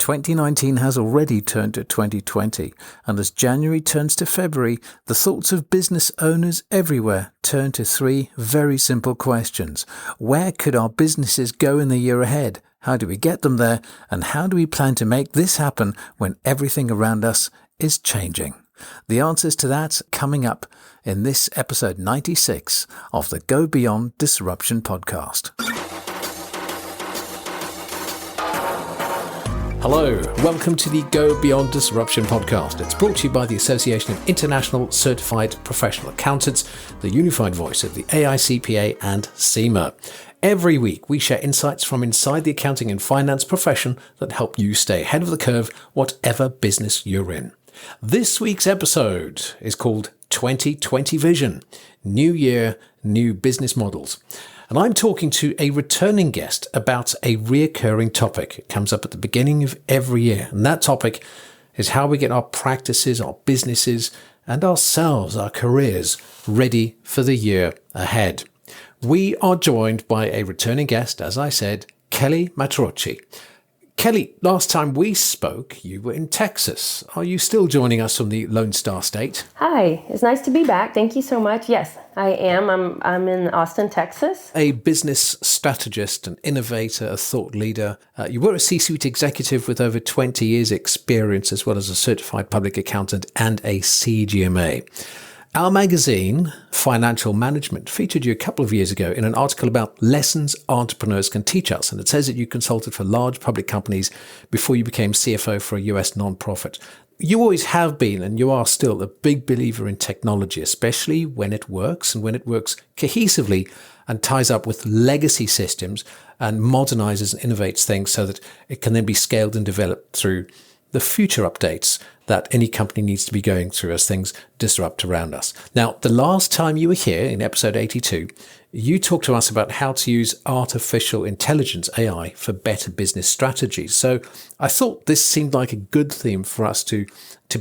2019 has already turned to 2020, and as January turns to February, the thoughts of business owners everywhere turn to three very simple questions. Where could our businesses go in the year ahead? How do we get them there? And how do we plan to make this happen when everything around us is changing? The answers to that coming up in this episode 96 of the Go Beyond Disruption podcast. Hello, welcome to the Go Beyond Disruption podcast. It's brought to you by the Association of International Certified Professional Accountants, the unified voice of the AICPA and CIMA. Every week, we share insights from inside the accounting and finance profession that help you stay ahead of the curve, whatever business you're in. This week's episode is called 2020 Vision, New Year, New Business Models. And I'm talking to a returning guest about a reoccurring topic. It comes up at the beginning of every year. And that topic is how we get our practices, our businesses, and ourselves, our careers, ready for the year ahead. We are joined by a returning guest, as I said, Kelly Mattarocci. Kelly, last time we spoke, you were in Texas. Are you still joining us from the Lone Star State? Hi, it's nice to be back. Thank you so much. Yes, I am. I'm in Austin, Texas. A business strategist, an innovator, a thought leader. You were a C-suite executive with over 20 years experience, as well as a certified public accountant and a CGMA. Our magazine, Financial Management, featured you a couple of years ago in an article about lessons entrepreneurs can teach us. And it says that you consulted for large public companies before you became CFO for a US nonprofit. You always have been, and you are still, a big believer in technology, especially when it works and when it works cohesively and ties up with legacy systems and modernizes and innovates things so that it can then be scaled and developed through the future updates that any company needs to be going through as things disrupt around us. Now, the last time you were here in episode 82, you talked to us about how to use artificial intelligence, AI, for better business strategies. So I thought this seemed like a good theme for us to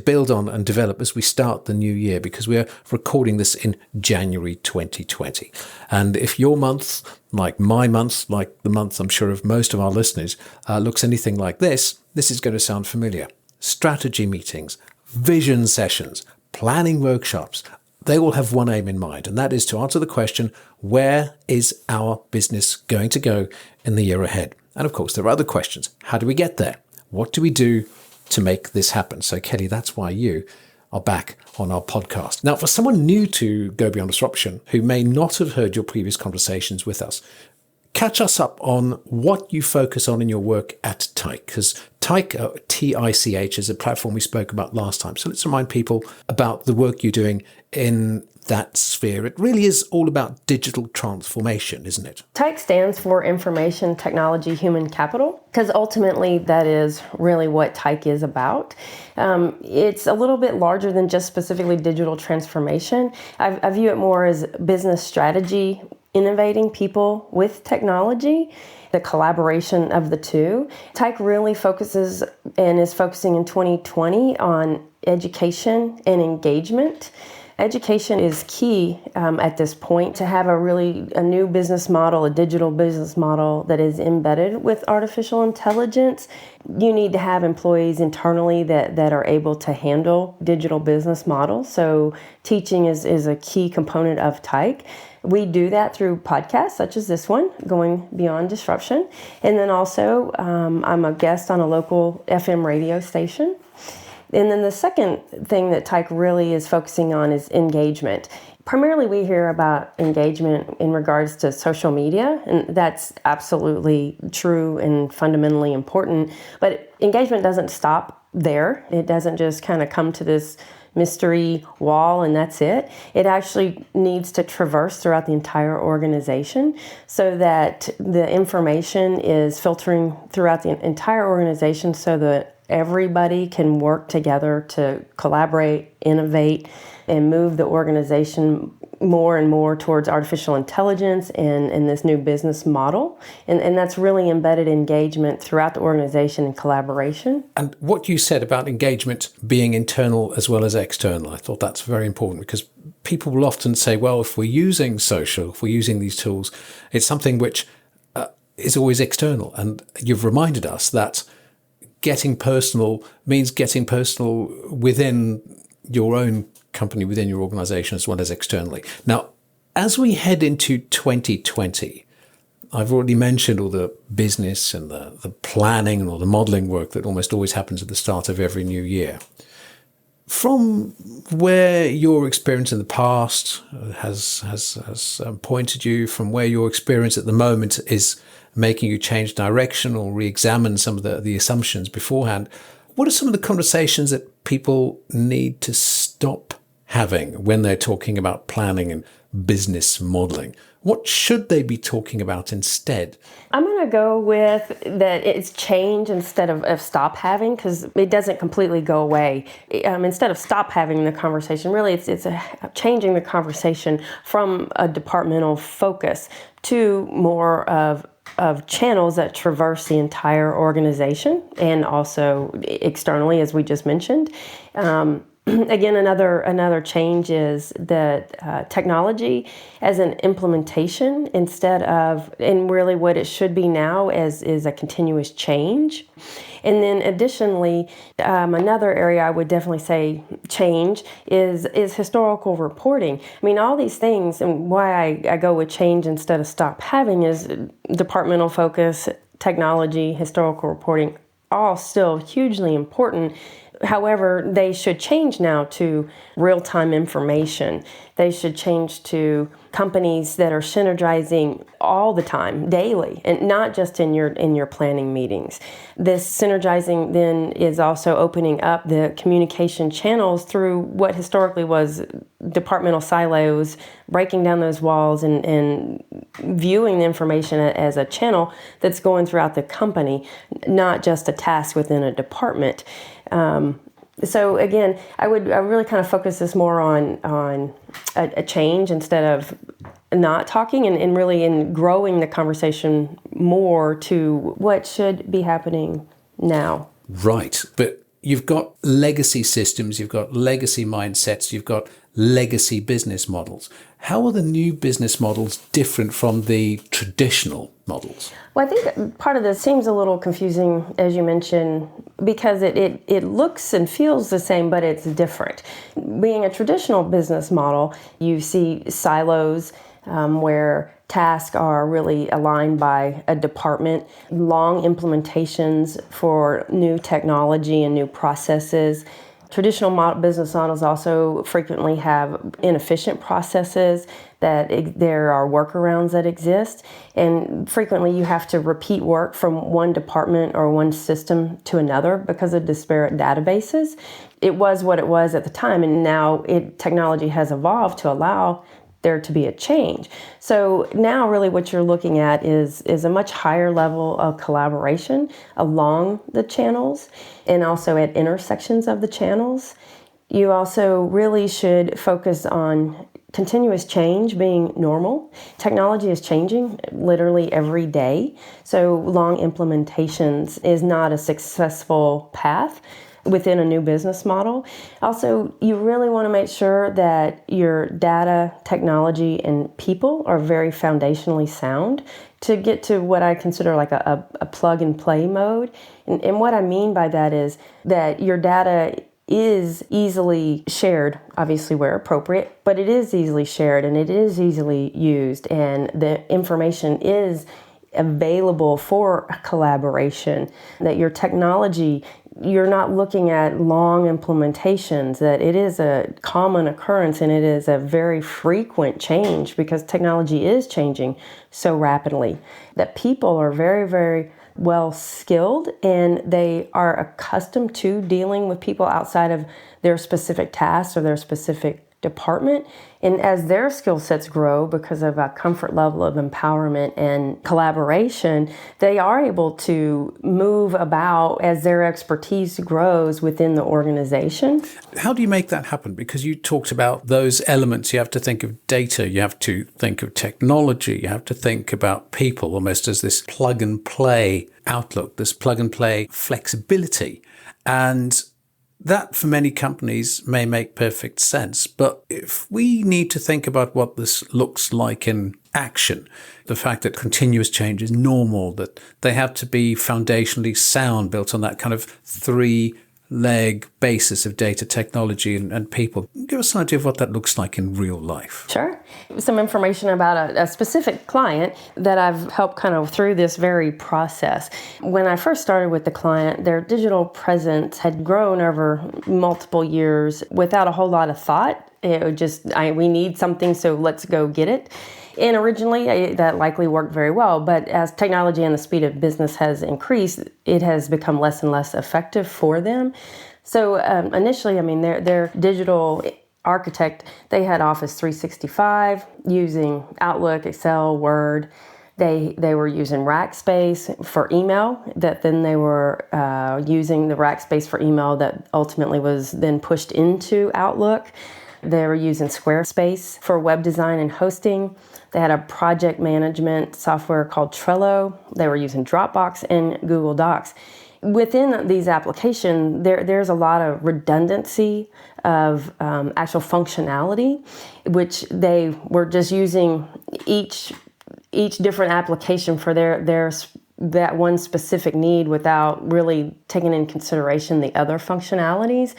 build on and develop as we start the new year, because we're recording this in January 2020. And if your month, like my month, like the month I'm sure of most of our listeners, looks anything like this is going to sound familiar. Strategy meetings, vision sessions, planning workshops, they all have one aim in mind, and that is to answer the question, where is our business going to go in the year ahead? And of course, there are other questions. How do we get there? What do we do to make this happen? So Kelly, that's why you are back on our podcast. Now, for someone new to Go Beyond Disruption, who may not have heard your previous conversations with us, catch us up on what you focus on in your work at TICH, because TICH, T-I-C-H, is a platform we spoke about last time. So let's remind people about the work you're doing in that sphere. It really is all about digital transformation, isn't it? TICH stands for Information Technology Human Capital, because ultimately that is really what TICH is about. It's a little bit larger than just specifically digital transformation. I view it more as business strategy, innovating people with technology, the collaboration of the two. TICH really focuses and is focusing in 2020 on education and engagement. Education is key at this point to have a new business model, a digital business model that is embedded with artificial intelligence. You need to have employees internally that are able to handle digital business models. So teaching is a key component of TICH. We do that through podcasts such as this one, Going Beyond Disruption. And then also I'm a guest on a local FM radio station. And then the second thing that TICH really is focusing on is engagement. Primarily, we hear about engagement in regards to social media, and that's absolutely true and fundamentally important. But engagement doesn't stop there. It doesn't just kind of come to this mystery wall and that's it. It actually needs to traverse throughout the entire organization so that the information is filtering throughout the entire organization so that everybody can work together to collaborate, innovate, and move the organization more and more towards artificial intelligence and this new business model. And that's really embedded engagement throughout the organization and collaboration. And what you said about engagement being internal as well as external, I thought that's very important, because people will often say, well, if we're using social, if we're using these tools, it's something which is always external. And you've reminded us that getting personal means getting personal within your own company, within your organization, as well as externally. Now, as we head into 2020, I've already mentioned all the business and the planning and all the modeling work that almost always happens at the start of every new year. From where your experience in the past has pointed you, from where your experience at the moment is making you change direction or re-examine some of the assumptions beforehand, what are some of the conversations that people need to stop having when they're talking about planning and business modeling? What should they be talking about instead? I'm going to go with that it's change instead of stop having, because it doesn't completely go away. Instead of stop having the conversation, really it's changing the conversation from a departmental focus to more of channels that traverse the entire organization and also externally, as we just mentioned. Again, another change is that technology as an implementation instead of, and really what it should be now is a continuous change. And then additionally, another area I would definitely say change is historical reporting. I mean, all these things, and why I go with change instead of stop having is departmental focus, technology, historical reporting, all still hugely important. However, they should change now to real-time information. They should change to companies that are synergizing all the time, daily, and not just in your planning meetings. This synergizing then is also opening up the communication channels through what historically was departmental silos, breaking down those walls and viewing the information as a channel that's going throughout the company, not just a task within a department. So again, I really kind of focus this more on a change instead of not talking, and really in growing the conversation more to what should be happening now. Right. But you've got legacy systems, you've got legacy mindsets, you've got legacy business models. How are the new business models different from the traditional models? Well, I think part of this seems a little confusing, as you mentioned, because it looks and feels the same, but it's different. Being a traditional business model, you see silos where tasks are really aligned by a department, long implementations for new technology and new processes. Traditional business models also frequently have inefficient processes, that there are workarounds that exist, and frequently you have to repeat work from one department or one system to another because of disparate databases. It was what it was at the time, and now technology has evolved to allow there to be a change. So now really what you're looking at is a much higher level of collaboration along the channels and also at intersections of the channels. You also really should focus on continuous change being normal. Technology is changing literally every day, so long implementations is not a successful path within a new business model. Also, you really want to make sure that your data, technology, and people are very foundationally sound to get to what I consider like a plug and play mode. And what I mean by that is that your data is easily shared, obviously where appropriate, but it is easily shared and it is easily used, and the information is available for collaboration, that your technology, you're not looking at long implementations, that it is a common occurrence and it is a very frequent change because technology is changing so rapidly, that people are very, very well skilled and they are accustomed to dealing with people outside of their specific tasks or their specific department. And as their skill sets grow because of a comfort level of empowerment and collaboration, they are able to move about as their expertise grows within the organization. How do you make that happen? Because you talked about those elements. You have to think of data, you have to think of technology, you have to think about people almost as this plug and play outlook, this plug and play flexibility. And That for many companies may make perfect sense. But if we need to think about what this looks like in action, the fact that continuous change is normal, that they have to be foundationally sound, built on that kind of three-leg basis of data technology and people. Give us an idea of what that looks like in real life. Sure. Some information about a specific client that I've helped kind of through this very process. When I first started with the client, their digital presence had grown over multiple years without a whole lot of thought. It would just, we need something, so let's go get it. And originally, that likely worked very well, but as technology and the speed of business has increased, it has become less and less effective for them. So initially, their digital architect, they had Office 365 using Outlook, Excel, Word. They were using Rackspace for email, that then they were using the Rackspace for email that ultimately was then pushed into Outlook. They were using Squarespace for web design and hosting. They had a project management software called Trello. They were using Dropbox and Google Docs. Within these applications, there's a lot of redundancy of actual functionality, which they were just using each different application for their that one specific need without really taking into consideration the other functionalities.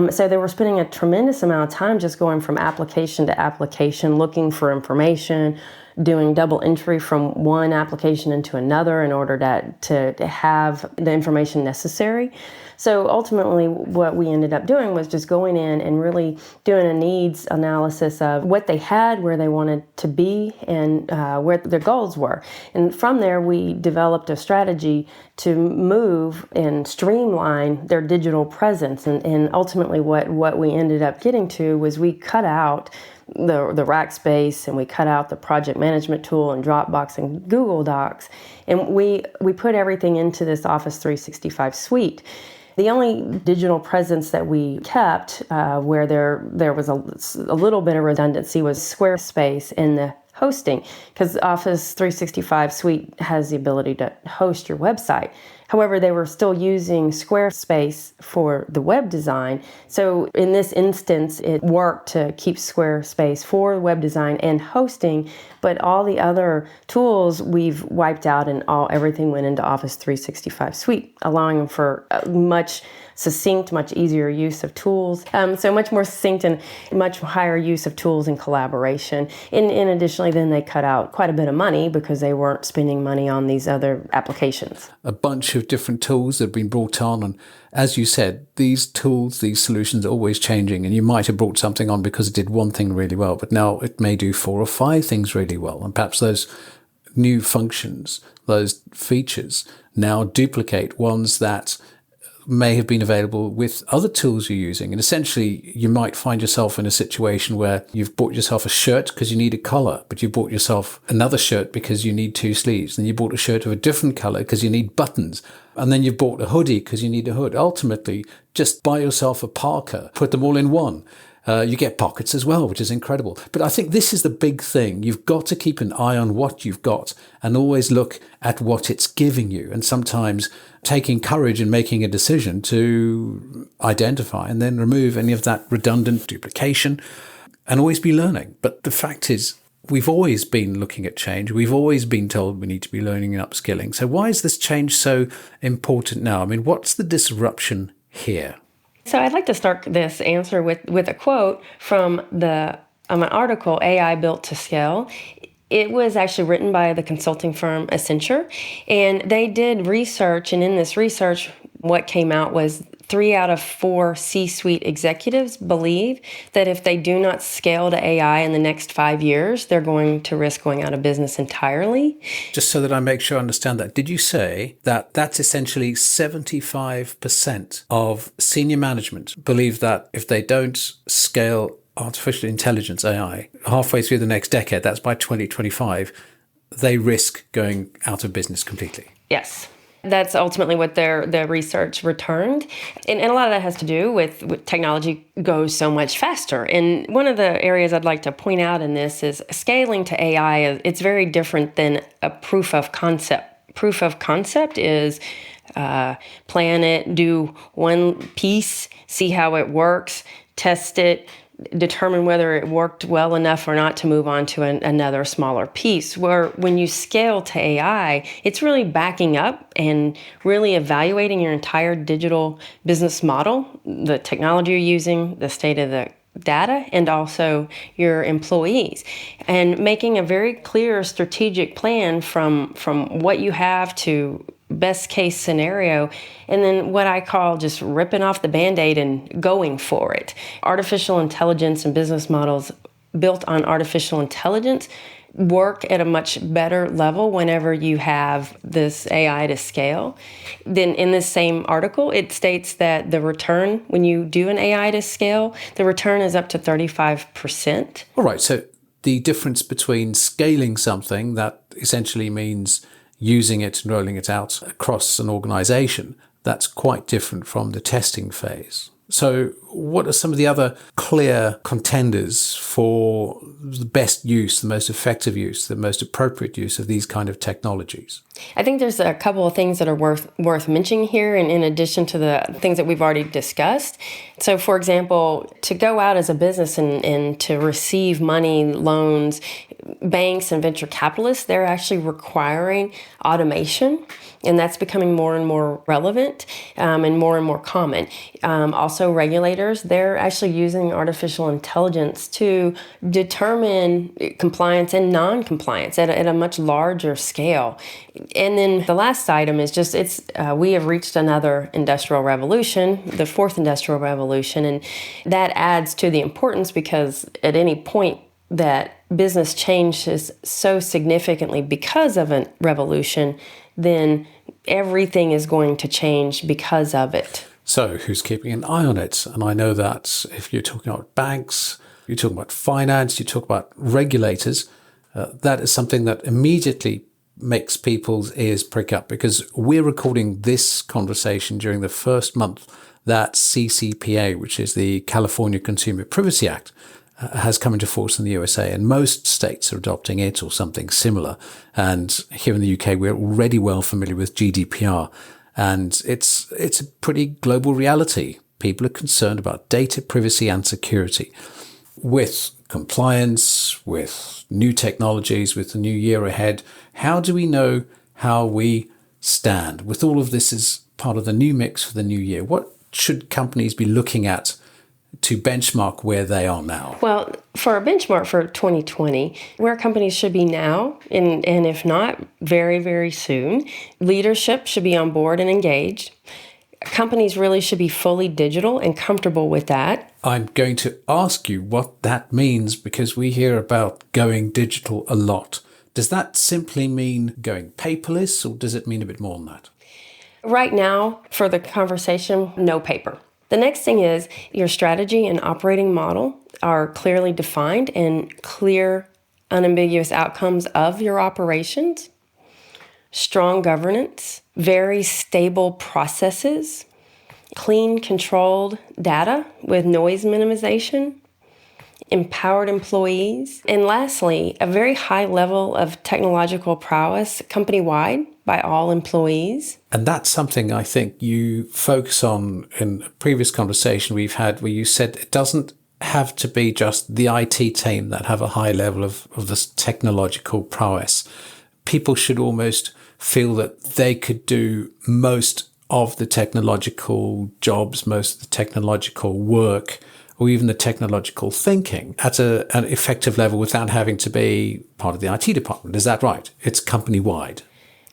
So they were spending a tremendous amount of time just going from application to application, looking for information, doing double entry from one application into another in order to have the information necessary. So ultimately, what we ended up doing was just going in and really doing a needs analysis of what they had, where they wanted to be, and where their goals were. And from there, we developed a strategy to move and streamline their digital presence. And ultimately, what we ended up getting to was we cut out the Rackspace, and we cut out the project management tool and Dropbox and Google Docs, and we put everything into this Office 365 suite. The only digital presence that we kept where there was a little bit of redundancy was Squarespace in the hosting, because Office 365 suite has the ability to host your website. However, they were still using Squarespace for the web design. So in this instance, it worked to keep Squarespace for web design and hosting, but all the other tools we've wiped out, and everything went into Office 365 Suite, allowing them for much succinct, much easier use of tools. So much more succinct and much higher use of tools and collaboration. And additionally, then they cut out quite a bit of money because they weren't spending money on these other applications. A bunch of different tools that have been brought on. And as you said, these tools, these solutions are always changing. And you might have brought something on because it did one thing really well, but now it may do 4 or 5 things really well. And perhaps those new functions, those features now duplicate ones that may have been available with other tools you're using. And essentially, you might find yourself in a situation where you've bought yourself a shirt because you need a collar, but you bought yourself another shirt because you need 2 sleeves. And you bought a shirt of a different color because you need buttons. And then you bought a hoodie because you need a hood. Ultimately, just buy yourself a parka, put them all in one. You get pockets as well, which is incredible. But I think this is the big thing. You've got to keep an eye on what you've got and always look at what it's giving you. And sometimes taking courage and making a decision to identify and then remove any of that redundant duplication and always be learning. But the fact is, we've always been looking at change. We've always been told we need to be learning and upskilling. So why is this change so important now? I mean, what's the disruption here? So I'd like to start this answer with a quote from an article, AI Built to Scale. It was actually written by the consulting firm Accenture, and they did research, and in this research, what came out was 3 out of 4 C-suite executives believe that if they do not scale to AI in the next 5 years, they're going to risk going out of business entirely. Just so that I make sure I understand that, did you say that that's essentially 75% of senior management believe that if they don't scale artificial intelligence, AI, halfway through the next decade, that's by 2025, they risk going out of business completely? Yes. That's ultimately what their research returned. And a lot of that has to do with technology goes so much faster. And one of the areas I'd like to point out in this is scaling to AI. It's very different than a proof of concept proof of concept is plan it, do one piece, see how it works, test it, determine whether it worked well enough or not to move on to another smaller piece. Where when you scale to AI, it's really backing up and really evaluating your entire digital business model, the technology you're using, the state of the data, and also your employees, and making a very clear strategic plan from what you have to best case scenario, and then what I call just ripping off the Band-Aid and going for it. Artificial intelligence and business models built on artificial intelligence work at a much better level whenever you have this AI to scale. Then in this same article, it states that the return, when you do an AI to scale, the return is up to 35%. All right, so the difference between scaling something, that essentially means using it and rolling it out across an organization, that's quite different from the testing phase. So what are some of the other clear contenders for the best use, the most effective use, the most appropriate use of these kind of technologies? I think there's a couple of things that are worth mentioning here, and in addition to the things that we've already discussed. So, for example, to go out as a business and to receive money, loans, banks and venture capitalists, they're actually requiring automation, and that's becoming more and more relevant and more common. Also, regulators, they're actually using artificial intelligence to determine compliance and non-compliance at a much larger scale. And then the last item is just we have reached another industrial revolution, the fourth industrial revolution, and that adds to the importance because at any point that business changes so significantly because of a revolution, then everything is going to change because of it. So who's keeping an eye on it? And I know that if you're talking about banks, you're talking about finance, you talk about regulators, that is something that immediately makes people's ears prick up, because we're recording this conversation during the first month that CCPA, which is the California Consumer Privacy Act, has come into force in the USA, and most states are adopting it or something similar. And here in the UK, we're already well familiar with GDPR, and it's a pretty global reality. People are concerned about data privacy and security. With compliance, with new technologies, with the new year ahead, how do we know how we stand? With all of this as part of the new mix for the new year, what should companies be looking at to benchmark where they are now? Well, for a benchmark for 2020, where companies should be now, and if not, very, very soon, leadership should be on board and engaged. Companies really should be fully digital and comfortable with that. I'm going to ask you what that means, because we hear about going digital a lot. Does that simply mean going paperless, or does it mean a bit more than that? Right now, for the conversation, no paper. The next thing is your strategy and operating model are clearly defined and clear, unambiguous outcomes of your operations. Strong governance, very stable processes, clean, controlled data with noise minimization, empowered employees, and lastly, a very high level of technological prowess company-wide by all employees. And that's something I think you focus on in a previous conversation we've had, where you said it doesn't have to be just the IT team that have a high level of this technological prowess. People should almost feel that they could do most of the technological jobs, most of the technological work, or even the technological thinking at an effective level without having to be part of the IT department. Is that right? It's company-wide.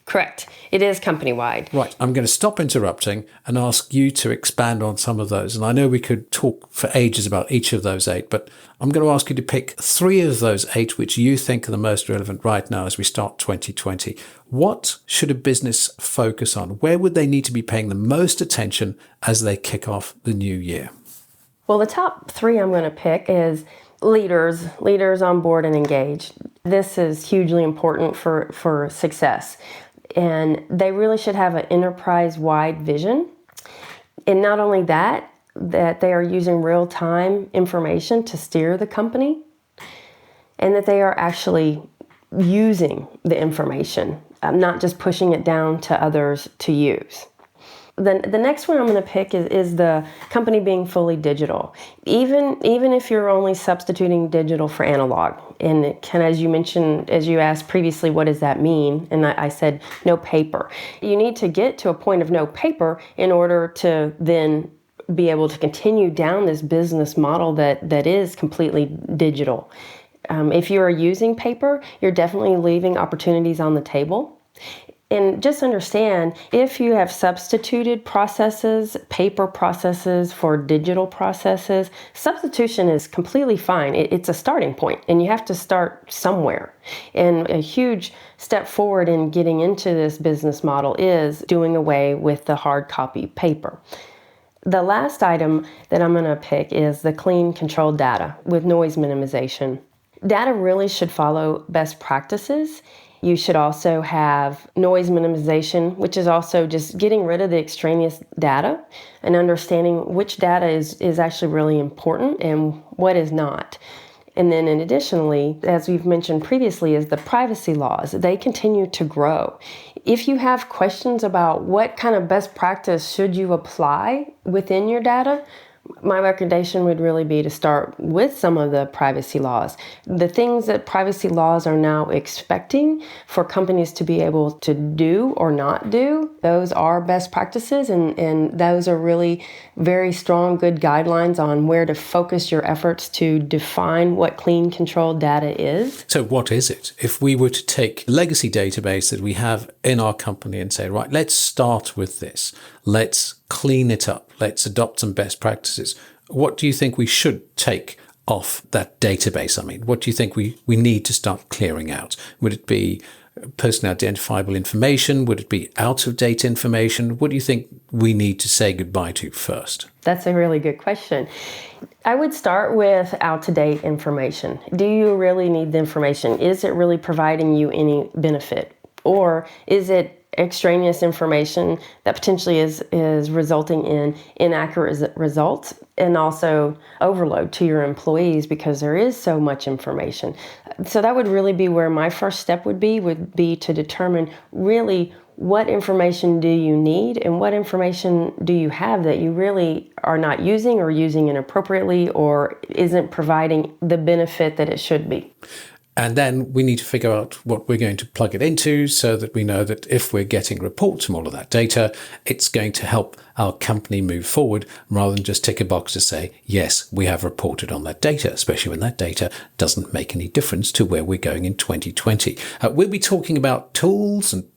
Correct. It is company-wide. Right. I'm going to stop interrupting and ask you to expand on some of those. And I know we could talk for ages about each of those 8, but I'm going to ask you to pick 3 of those 8 which you think are the most relevant right now as we start 2020. What should a business focus on? Where would they need to be paying the most attention as they kick off the new year? Well, the top 3 I'm going to pick is leaders on board and engaged. This is hugely important for success. And they really should have an enterprise-wide vision. And not only that they are using real-time information to steer the company, and that they are actually using the information not just pushing it down to others to use. The next one I'm going to pick is the company being fully digital. Even if you're only substituting digital for analog, and it can, as you mentioned, as you asked previously, what does that mean? And I said no paper. You need to get to a point of no paper in order to then be able to continue down this business model that is completely digital. If you are using paper, you're definitely leaving opportunities on the table. And just understand, if you have substituted processes, paper processes for digital processes, substitution is completely fine. It's a starting point, and you have to start somewhere. And a huge step forward in getting into this business model is doing away with the hard copy paper. The last item that I'm going to pick is the clean, controlled data with noise minimization. Data really should follow best practices. You should also have noise minimization, which is also just getting rid of the extraneous data and understanding which data is actually really important and what is not. And then additionally, as we've mentioned previously, is the privacy laws. They continue to grow. If you have questions about what kind of best practice should you apply within your data, my recommendation would really be to start with some of the privacy laws. The things that privacy laws are now expecting for companies to be able to do or not do, those are best practices, and those are really very strong, good guidelines on where to focus your efforts to define what clean, controlled data is. So what is it? If we were to take a legacy database that we have in our company and say, right, let's start with this. Let's clean it up. Let's adopt some best practices. What do you think we should take off that database? I mean, what do you think we need to start clearing out? Would it be personally identifiable information? Would it be out-of-date information? What do you think we need to say goodbye to first? That's a really good question. I would start with out-to-date information. Do you really need the information? Is it really providing you any benefit? Or is it extraneous information that potentially is resulting in inaccurate results and also overload to your employees because there is so much information? So that would really be where my first step would be to determine really what information do you need and what information do you have that you really are not using or using inappropriately or isn't providing the benefit that it should be. And then we need to figure out what we're going to plug it into so that we know that if we're getting reports from all of that data, it's going to help our company move forward rather than just tick a box to say, yes, we have reported on that data, especially when that data doesn't make any difference to where we're going in 2020. We'll be talking about tools and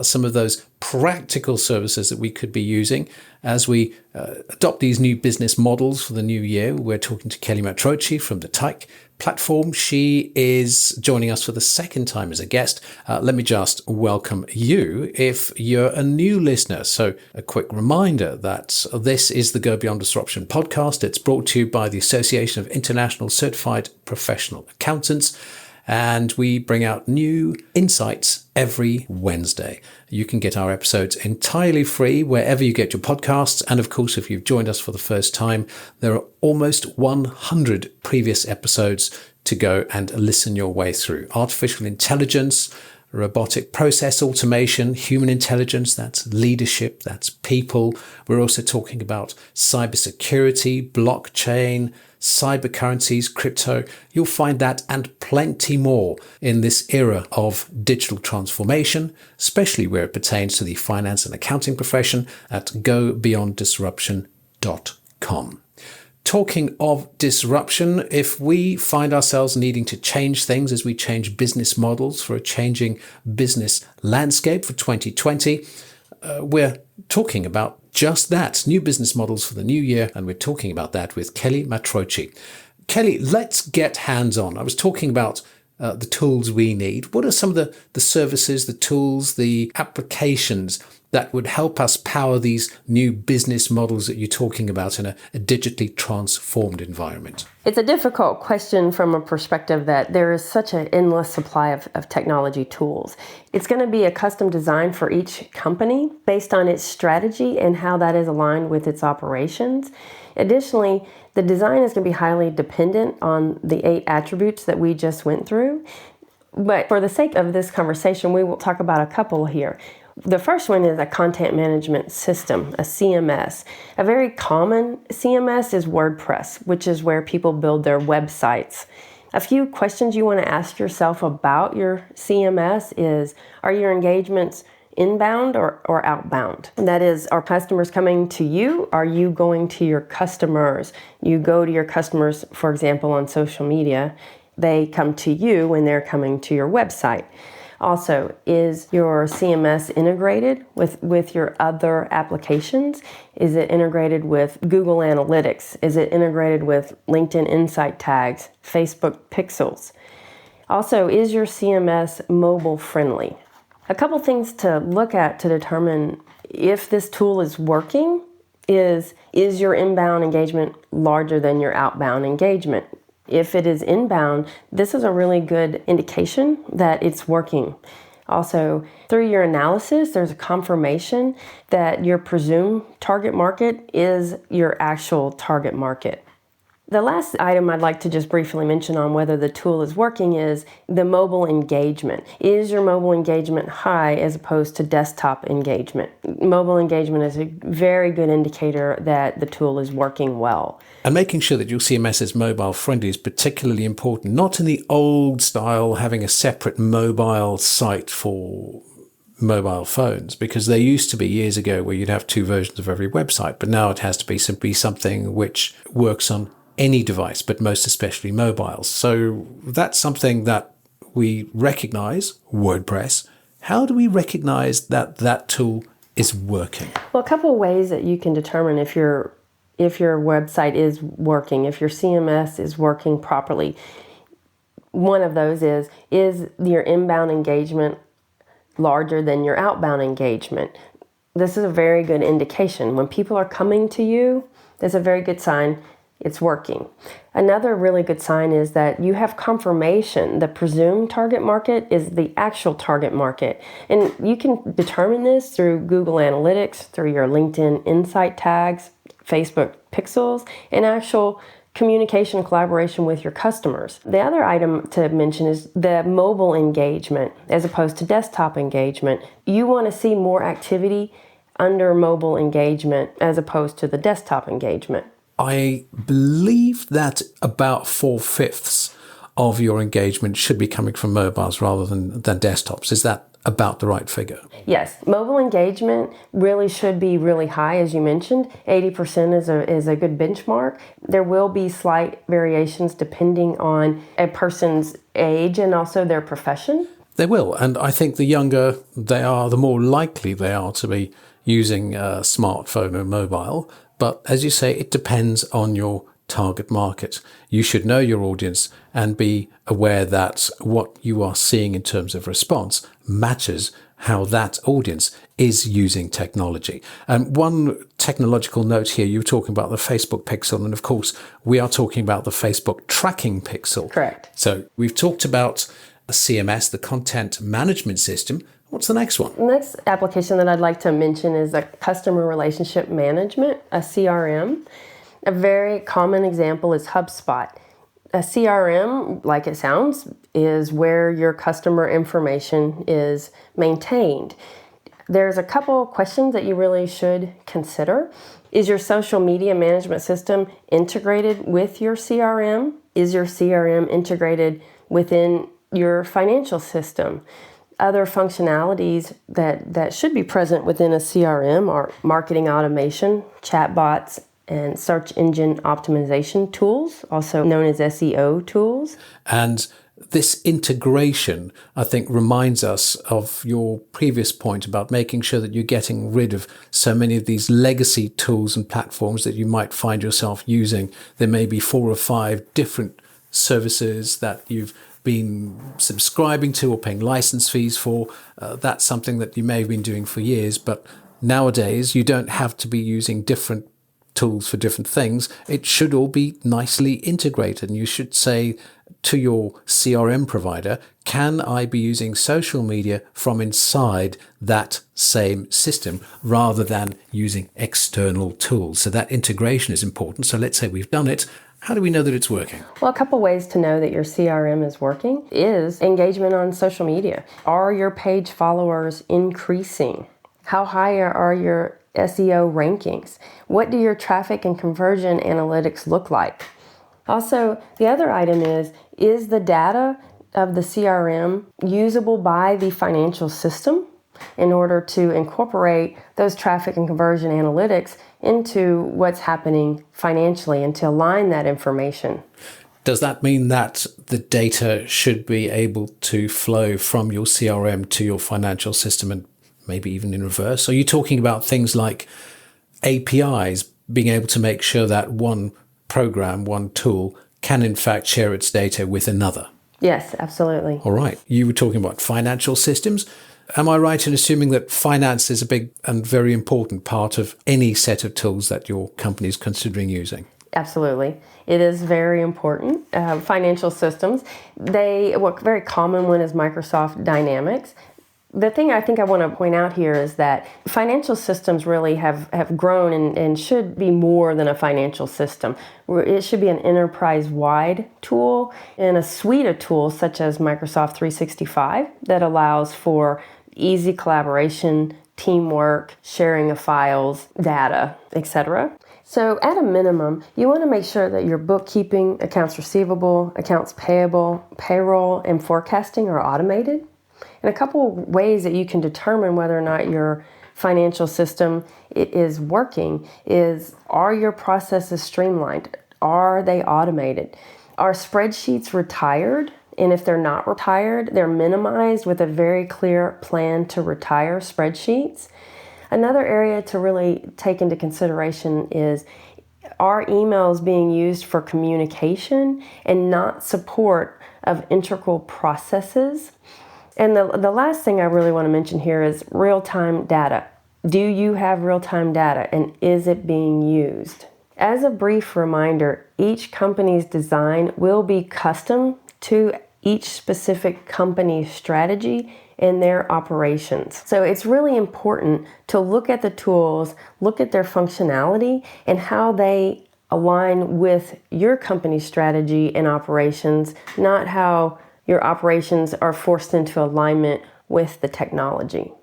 some of those practical services that we could be using as we adopt these new business models for the new year. We're talking to Kelly Mattarocci from the TICH platform. She is joining us for the second time as a guest. Let me just welcome you if you're a new listener. So a quick reminder that this is the Go Beyond Disruption podcast. It's brought to you by the Association of International Certified Professional Accountants. And we bring out new insights every Wednesday. You can get our episodes entirely free wherever you get your podcasts. And of course, if you've joined us for the first time, there are almost 100 previous episodes to go and listen your way through. Artificial intelligence, robotic process automation, human intelligence, that's leadership, that's people. We're also talking about cybersecurity, blockchain, cyber currencies, crypto. You'll find that and plenty more in this era of digital transformation, especially where it pertains to the finance and accounting profession at gobeyonddisruption.com. Talking of disruption, if we find ourselves needing to change things as we change business models for a changing business landscape for 2020, we're talking about just that, new business models for the new year, and we're talking about that with Kelly Mattarocci. Kelly, let's get hands-on. I was talking about the tools we need. What are some of the services, the tools, the applications that would help us power these new business models that you're talking about in a digitally transformed environment? It's a difficult question from a perspective that there is such an endless supply of technology tools. It's going to be a custom design for each company based on its strategy and how that is aligned with its operations. Additionally, the design is going to be highly dependent on the 8 attributes that we just went through. But for the sake of this conversation, we will talk about a couple here. The first one is a content management system, a CMS. A very common CMS is WordPress, which is where people build their websites. A few questions you want to ask yourself about your CMS is, are your engagements inbound or outbound? That is, are customers coming to you? Are you going to your customers? You go to your customers, for example, on social media. They come to you when they're coming to your website. Also, is your CMS integrated with your other applications? Is it integrated with Google Analytics? Is it integrated with LinkedIn Insight tags, Facebook pixels? Also, is your CMS mobile friendly? A couple things to look at to determine if this tool is working is your inbound engagement larger than your outbound engagement? If it is inbound, this is a really good indication that it's working. Also, through your analysis, there's a confirmation that your presumed target market is your actual target market. The last item I'd like to just briefly mention on whether the tool is working is the mobile engagement. Is your mobile engagement high as opposed to desktop engagement? Mobile engagement is a very good indicator that the tool is working well. And making sure that your CMS is mobile friendly is particularly important, not in the old style, having a separate mobile site for mobile phones, because there used to be years ago where you'd have two versions of every website, but now it has to be simply something which works on any device, but most especially mobiles. So that's something that we recognize, WordPress. How do we recognize that that tool is working? Well, a couple of ways that you can determine if your website is working, if your CMS is working properly. One of those is your inbound engagement larger than your outbound engagement? This is a very good indication. When people are coming to you, that's a very good sign it's working. Another really good sign is that you have confirmation the presumed target market is the actual target market. And you can determine this through Google Analytics, through your LinkedIn Insight tags, Facebook pixels, and actual communication and collaboration with your customers. The other item to mention is the mobile engagement as opposed to desktop engagement. You want to see more activity under mobile engagement as opposed to the desktop engagement. I believe that about 4/5 of your engagement should be coming from mobiles rather than desktops. Is that about the right figure? Yes, mobile engagement really should be really high, as you mentioned. 80% is a good benchmark. There will be slight variations depending on a person's age and also their profession. They will, and I think the younger they are, the more likely they are to be using a smartphone or mobile. But as you say, it depends on your target market. You should know your audience and be aware that what you are seeing in terms of response matches how that audience is using technology. And one technological note here, you were talking about the Facebook pixel, and of course, we are talking about the Facebook tracking pixel. Correct. So we've talked about a CMS, the content management system. What's the next one? The next application that I'd like to mention is a customer relationship management, a CRM. A very common example is HubSpot. A CRM, like it sounds, is where your customer information is maintained. There's a couple questions that you really should consider. Is your social media management system integrated with your CRM? Is your CRM integrated within your financial system? Other functionalities that should be present within a CRM are marketing automation, chatbots, and search engine optimization tools, also known as SEO tools. And this integration, I think, reminds us of your previous point about making sure that you're getting rid of so many of these legacy tools and platforms that you might find yourself using. There may be 4 or 5 different services that you've been subscribing to or paying license fees for. That's something that you may have been doing for years, but nowadays you don't have to be using different tools for different things. It should all be nicely integrated, and you should say to your CRM provider, can I be using social media from inside that same system rather than using external tools? So that integration is important. So let's say we've done it. How do we know that it's working? Well, a couple ways to know that your CRM is working is engagement on social media. Are your page followers increasing? How high are your SEO rankings? What do your traffic and conversion analytics look like? Also, the other item is the data of the CRM usable by the financial system in order to incorporate those traffic and conversion analytics into what's happening financially and to align that information. Does that mean that the data should be able to flow from your CRM to your financial system and maybe even in reverse? Are you talking about things like APIs, being able to make sure that one program, one tool can in fact share its data with another? Yes, absolutely. All right. You were talking about financial systems. Am I right in assuming that finance is a big and very important part of any set of tools that your company is considering using? Absolutely. It is very important. Financial systems, what very common one is Microsoft Dynamics. The thing I think I want to point out here is that financial systems really have grown and should be more than a financial system. It should be an enterprise-wide tool and a suite of tools such as Microsoft 365 that allows for easy collaboration, teamwork, sharing of files, data, etc. So at a minimum, you want to make sure that your bookkeeping, accounts receivable, accounts payable, payroll, and forecasting are automated. And a couple of ways that you can determine whether or not your financial system is working is, are your processes streamlined? Are they automated? Are spreadsheets retired? And if they're not retired, they're minimized with a very clear plan to retire spreadsheets. Another area to really take into consideration is, are emails being used for communication and not support of integral processes? And the last thing I really want to mention here is real-time data. Do you have real-time data, and is it being used? As a brief reminder, each company's design will be custom to each specific company's strategy and their operations. So it's really important to look at the tools, look at their functionality, and how they align with your company's strategy and operations, not how your operations are forced into alignment with the technology.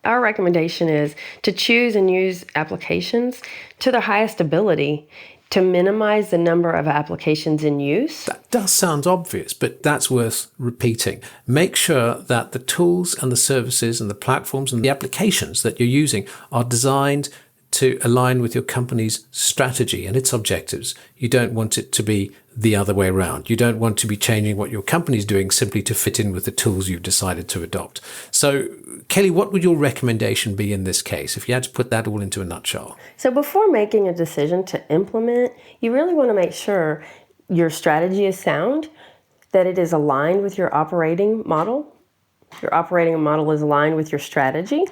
Our recommendation is to choose and use applications to their highest ability to minimize the number of applications in use. That does sound obvious, but that's worth repeating. Make sure that the tools and the services and the platforms and the applications that you're using are designed to align with your company's strategy and its objectives. You don't want it to be the other way around. You don't want to be changing what your company's doing simply to fit in with the tools you've decided to adopt. So, Kelly, what would your recommendation be in this case, if you had to put that all into a nutshell? So before making a decision to implement, you really want to make sure your strategy is sound, that it is aligned with your operating model is aligned with your strategy,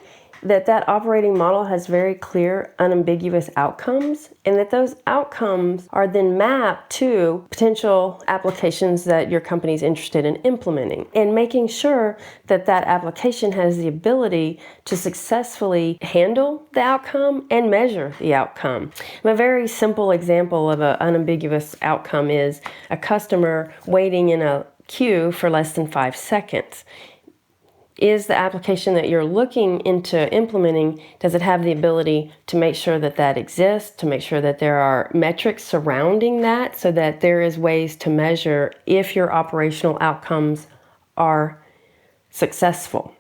that operating model has very clear, unambiguous outcomes, and that those outcomes are then mapped to potential applications that your company is interested in implementing, and making sure that application has the ability to successfully handle the outcome and measure the outcome. A very simple example of an unambiguous outcome is a customer waiting in a queue for less than 5 seconds. Is the application that you're looking into implementing, does it have the ability to make sure that exists, to make sure that there are metrics surrounding that so that there is ways to measure if your operational outcomes are successful?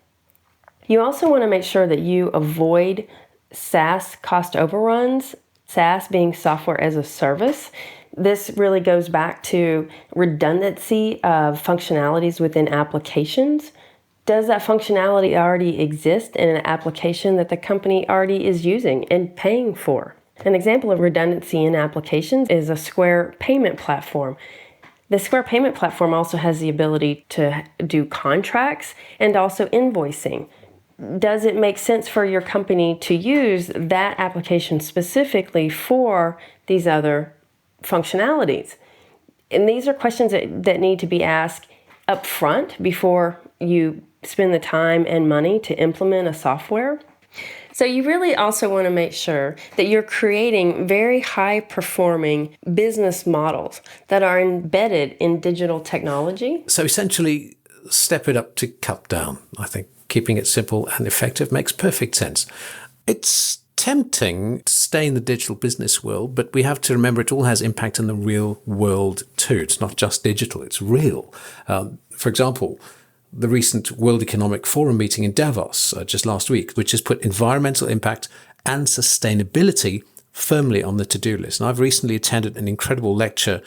You also want to make sure that you avoid SaaS cost overruns, SaaS being software as a service. This really goes back to redundancy of functionalities within applications. Does that functionality already exist in an application that the company already is using and paying for? An example of redundancy in applications is a Square payment platform. The Square payment platform also has the ability to do contracts and also invoicing. Does it make sense for your company to use that application specifically for these other functionalities? And these are questions that need to be asked up front before you spend the time and money to implement a software. So you really also want to make sure that you're creating very high performing business models that are embedded in digital technology. So essentially, step it up to cut down. I think keeping it simple and effective makes perfect sense. It's tempting to stay in the digital business world, but we have to remember it all has impact in the real world too. It's not just digital, it's real. For example, the recent World Economic Forum meeting in Davos just last week, which has put environmental impact and sustainability firmly on the to-do list. And I've recently attended an incredible lecture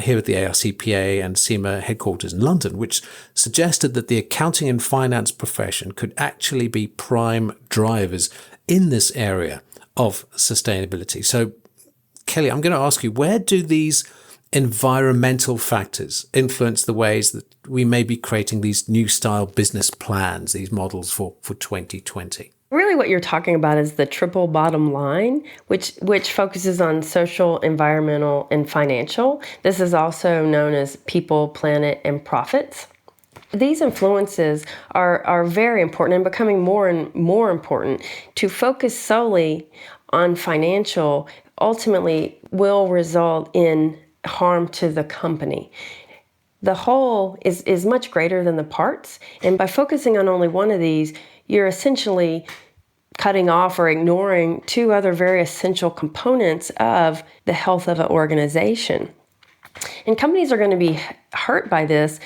here at the CCPA and CGMA headquarters in London, which suggested that the accounting and finance profession could actually be prime drivers in this area of sustainability. So, Kelly, I'm going to ask you, where do these environmental factors influence the ways that we may be creating these new style business plans, these models for 2020? Really what you're talking about is the triple bottom line, which focuses on social, environmental, and financial. This is also known as people, planet, and profits. These influences are very important and becoming more and more important. To focus solely on financial ultimately will result in harm to the company. The whole is much greater than the parts, and by focusing on only one of these, you're essentially cutting off or ignoring two other very essential components of the health of an organization. And companies are going to be hurt by this.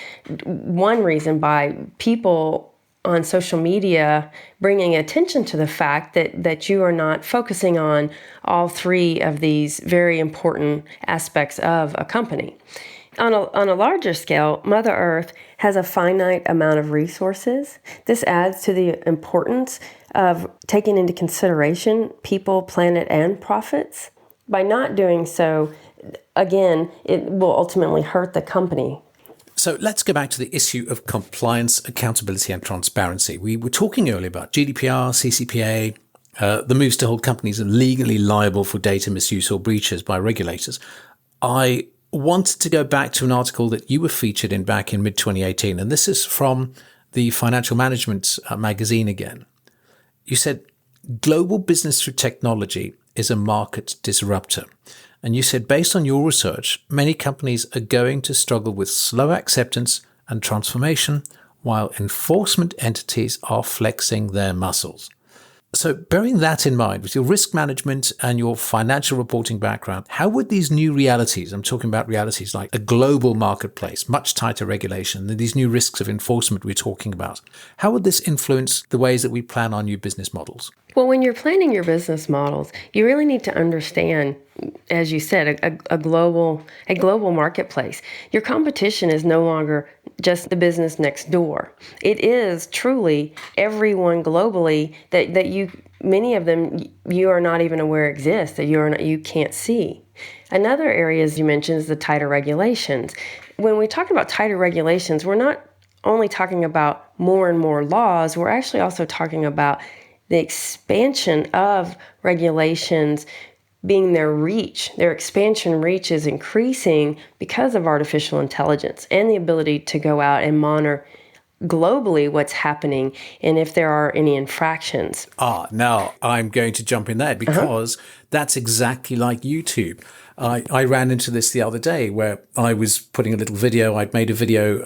One reason, by people on social media bringing attention to the fact that you are not focusing on all three of these very important aspects of a company. On a larger scale, Mother Earth has a finite amount of resources. This adds to the importance of taking into consideration people, planet, and profits. By not doing so, again, it will ultimately hurt the company. So let's go back to the issue of compliance, accountability, and transparency. We were talking earlier about GDPR, CCPA, the moves to hold companies legally liable for data misuse or breaches by regulators. I wanted to go back to an article that you were featured in back in mid-2018, and this is from the Financial Management magazine again. You said, global business through technology is a market disruptor. And you said, based on your research, many companies are going to struggle with slow acceptance and transformation, while enforcement entities are flexing their muscles. So bearing that in mind, with your risk management and your financial reporting background, how would these new realities, I'm talking about realities like a global marketplace, much tighter regulation, and these new risks of enforcement we're talking about, how would this influence the ways that we plan our new business models? Well, when you're planning your business models, you really need to understand, as you said, a global marketplace. Your competition is no longer just the business next door. It is truly everyone globally that you, many of them, you are not even aware exist, that you can't see. Another area, as you mentioned, is the tighter regulations. When we talk about tighter regulations, we're not only talking about more and more laws, we're actually also talking about the expansion of regulations being their expansion reach is increasing because of artificial intelligence and the ability to go out and monitor globally what's happening and if there are any infractions. Now I'm going to jump in there because that's exactly like YouTube. I ran into this the other day where I was putting a little video. I'd made a video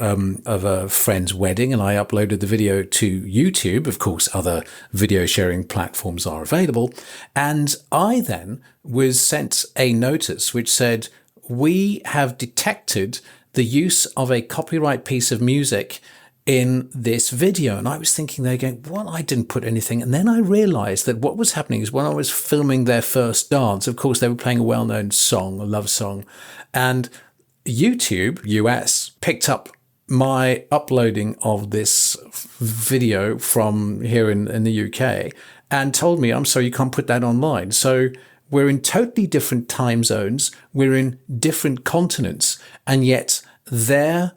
of a friend's wedding and I uploaded the video to YouTube. Of course, other video sharing platforms are available. And I then was sent a notice which said, we have detected the use of a copyright piece of music in this video. And I was thinking there going, well, I didn't put anything. And then I realized that what was happening is when I was filming their first dance, of course, they were playing a well-known song, a love song. And YouTube, US, picked up my uploading of this video from here in the UK and told me, I'm sorry, you can't put that online. So we're in totally different time zones. We're in different continents. And yet their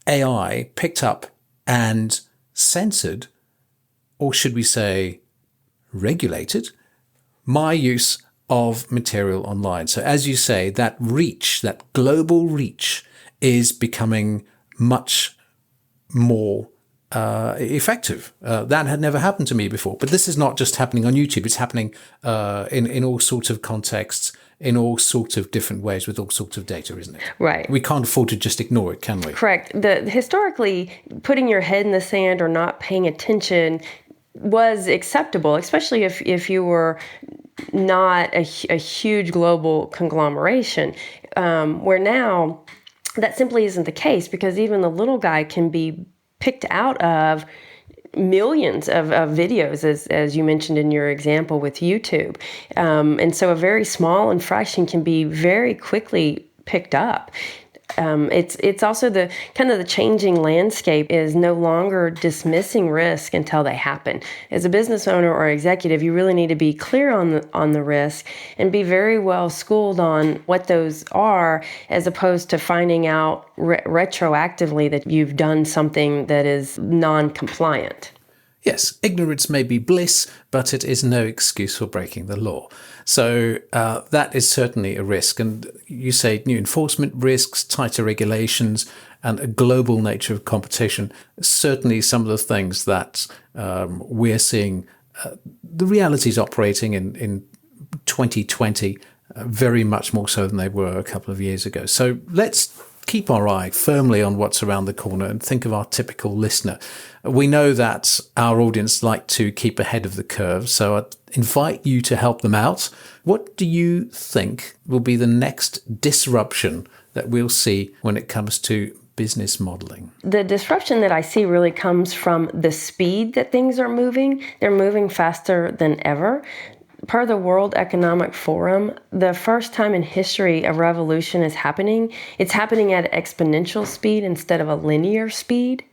AI picked up and censored, or should we say regulated, my use of material online. So as you say, that reach, that global reach is becoming much more effective. That had never happened to me before. But this is not just happening on YouTube. It's happening in all sorts of contexts, in all sorts of different ways with all sorts of data, isn't it? Right. We can't afford to just ignore it, can we? Correct. Historically, putting your head in the sand or not paying attention was acceptable, especially if you were not a huge global conglomeration, where now that simply isn't the case, because even the little guy can be picked out of millions of videos, as you mentioned in your example with YouTube. And so a very small infraction can be very quickly picked up. It's also the kind of the changing landscape is no longer dismissing risk until they happen. As a business owner or executive, you really need to be clear on the risk and be very well schooled on what those are, as opposed to finding out retroactively that you've done something that is non-compliant. Yes, ignorance may be bliss, but it is no excuse for breaking the law. So that is certainly a risk. And you say new enforcement risks, tighter regulations, and a global nature of competition. Certainly some of the things that we're seeing, the realities operating in 2020, very much more so than they were a couple of years ago. So let's keep our eye firmly on what's around the corner and think of our typical listener. We know that our audience like to keep ahead of the curve, so I'd invite you to help them out. What do you think will be the next disruption that we'll see when it comes to business modeling? The disruption that I see really comes from the speed that things are moving. They're moving faster than ever. Per the World Economic Forum, the first time in history a revolution is happening. It's happening at exponential speed instead of a linear speed.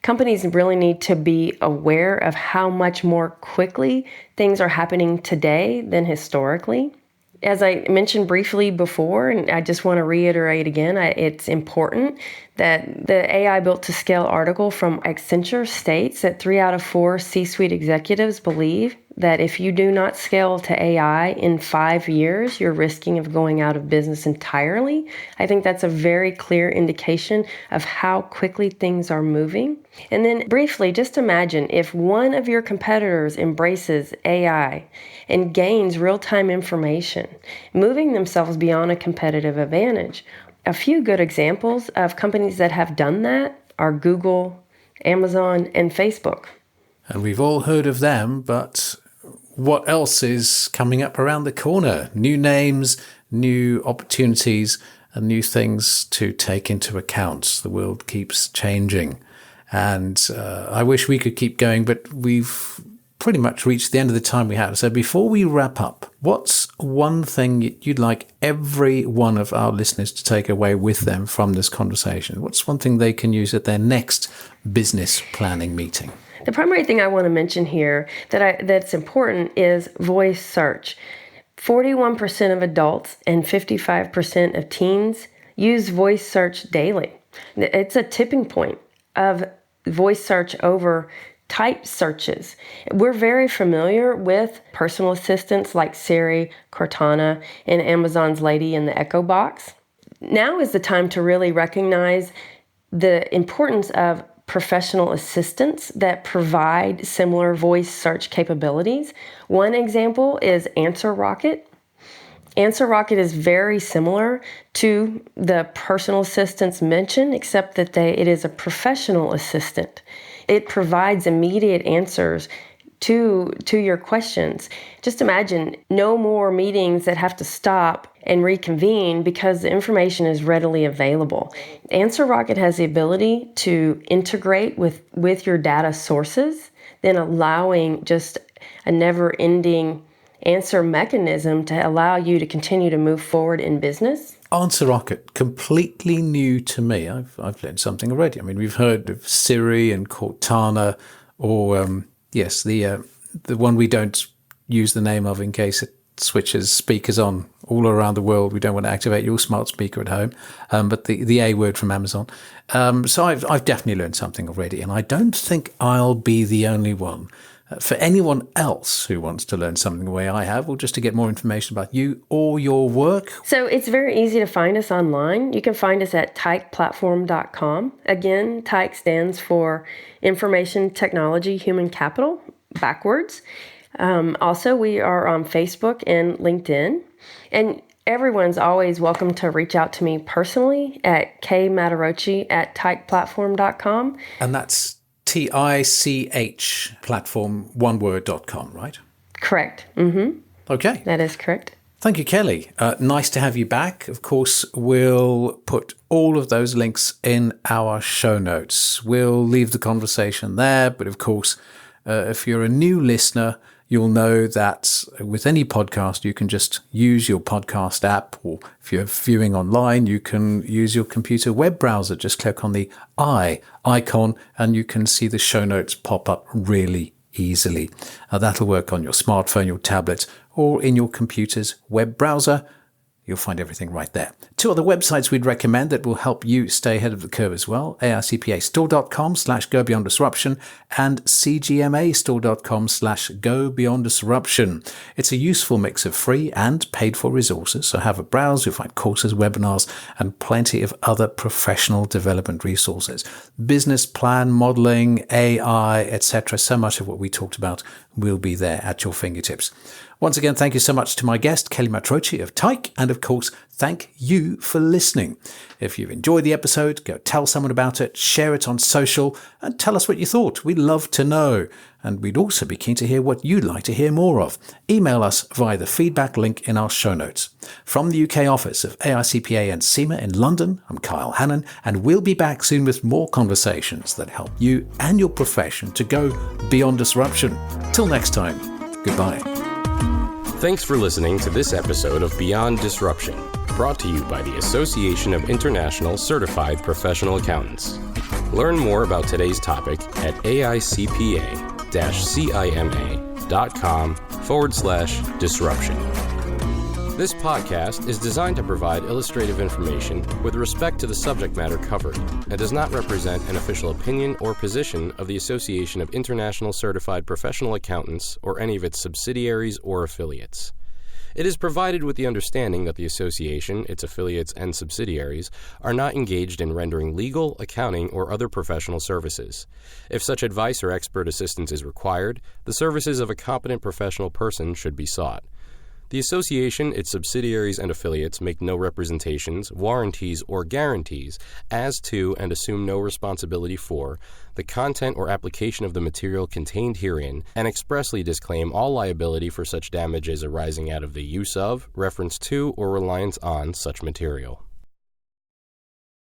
Companies really need to be aware of how much more quickly things are happening today than historically. As I mentioned briefly before, and I just want to reiterate again, it's important that the AI Built to Scale article from Accenture states that 3 out of 4 C-suite executives believe that if you do not scale to AI in 5 years, you're risking of going out of business entirely. I think that's a very clear indication of how quickly things are moving. And then briefly, just imagine if one of your competitors embraces AI and gains real-time information, moving themselves beyond a competitive advantage. A few good examples of companies that have done that are Google, Amazon, and Facebook. And we've all heard of them, but what else is coming up around the corner? New names, new opportunities, and new things to take into account. The world keeps changing. And I wish we could keep going, but we've pretty much reached the end of the time we have. So before we wrap up, what's one thing you'd like every one of our listeners to take away with them from this conversation? What's one thing they can use at their next business planning meeting? The primary thing I want to mention here that's important is voice search. 41% of adults and 55% of teens use voice search daily. It's a tipping point of voice search over type searches. We're very familiar with personal assistants like Siri, Cortana, and Amazon's Lady in the Echo Box. Now is the time to really recognize the importance of professional assistants that provide similar voice search capabilities. One example is Answer Rocket. Answer Rocket is very similar to the personal assistants mentioned, except that it is a professional assistant. It provides immediate answers to your questions. Just imagine no more meetings that have to stop and reconvene because the information is readily available. Answer Rocket has the ability to integrate with your data sources, then allowing just a never-ending answer mechanism to allow you to continue to move forward in business. Answer Rocket, completely new to me. I've learned something already. I mean, we've heard of Siri and Cortana, or yes, the one we don't use the name of in case it switches speakers on all around the world. We don't want to activate your smart speaker at home, but the A word from Amazon. So I've definitely learned something already, and I don't think I'll be the only one. For anyone else who wants to learn something the way I have, or just to get more information about you or your work? So it's very easy to find us online. You can find us at TICHplatform.com. Again, TICH stands for Information Technology Human Capital, backwards. Also, we are on Facebook and LinkedIn. And everyone's always welcome to reach out to me personally at kmattarocci@TICHplatform.com. And that's TICH platform, oneword.com, right? Correct. Mm-hmm. Okay. That is correct. Thank you, Kelly. Nice to have you back. Of course, we'll put all of those links in our show notes. We'll leave the conversation there. But of course, if you're a new listener, you'll know that with any podcast, you can just use your podcast app, or if you're viewing online, you can use your computer web browser. Just click on the I icon and you can see the show notes pop up really easily. That'll work on your smartphone, your tablet, or in your computer's web browser. You'll find everything right there. 2 other websites we'd recommend that will help you stay ahead of the curve as well. AICPAstore.com/GoBeyondDisruption and CGMAstore.com/GoBeyondDisruption. It's a useful mix of free and paid for resources. So have a browse, you'll find courses, webinars, and plenty of other professional development resources. Business plan, modeling, AI, etc. So much of what we talked about will be there at your fingertips. Once again, thank you so much to my guest, Kelly Mattarocci of TICH, and of course, thank you for listening. If you've enjoyed the episode, go tell someone about it, share it on social, and tell us what you thought. We'd love to know. And we'd also be keen to hear what you'd like to hear more of. Email us via the feedback link in our show notes. From the UK office of AICPA and CIMA in London, I'm Kyle Hannon, and we'll be back soon with more conversations that help you and your profession to go beyond disruption. Till next time, goodbye. Thanks for listening to this episode of Beyond Disruption, brought to you by the Association of International Certified Professional Accountants. Learn more about today's topic at AICPA-CIMA.com/disruption. This podcast is designed to provide illustrative information with respect to the subject matter covered and does not represent an official opinion or position of the Association of International Certified Professional Accountants or any of its subsidiaries or affiliates. It is provided with the understanding that the association, its affiliates, and subsidiaries are not engaged in rendering legal, accounting, or other professional services. If such advice or expert assistance is required, the services of a competent professional person should be sought. The association, its subsidiaries, and affiliates make no representations, warranties, or guarantees as to and assume no responsibility for the content or application of the material contained herein and expressly disclaim all liability for such damages arising out of the use of, reference to, or reliance on such material.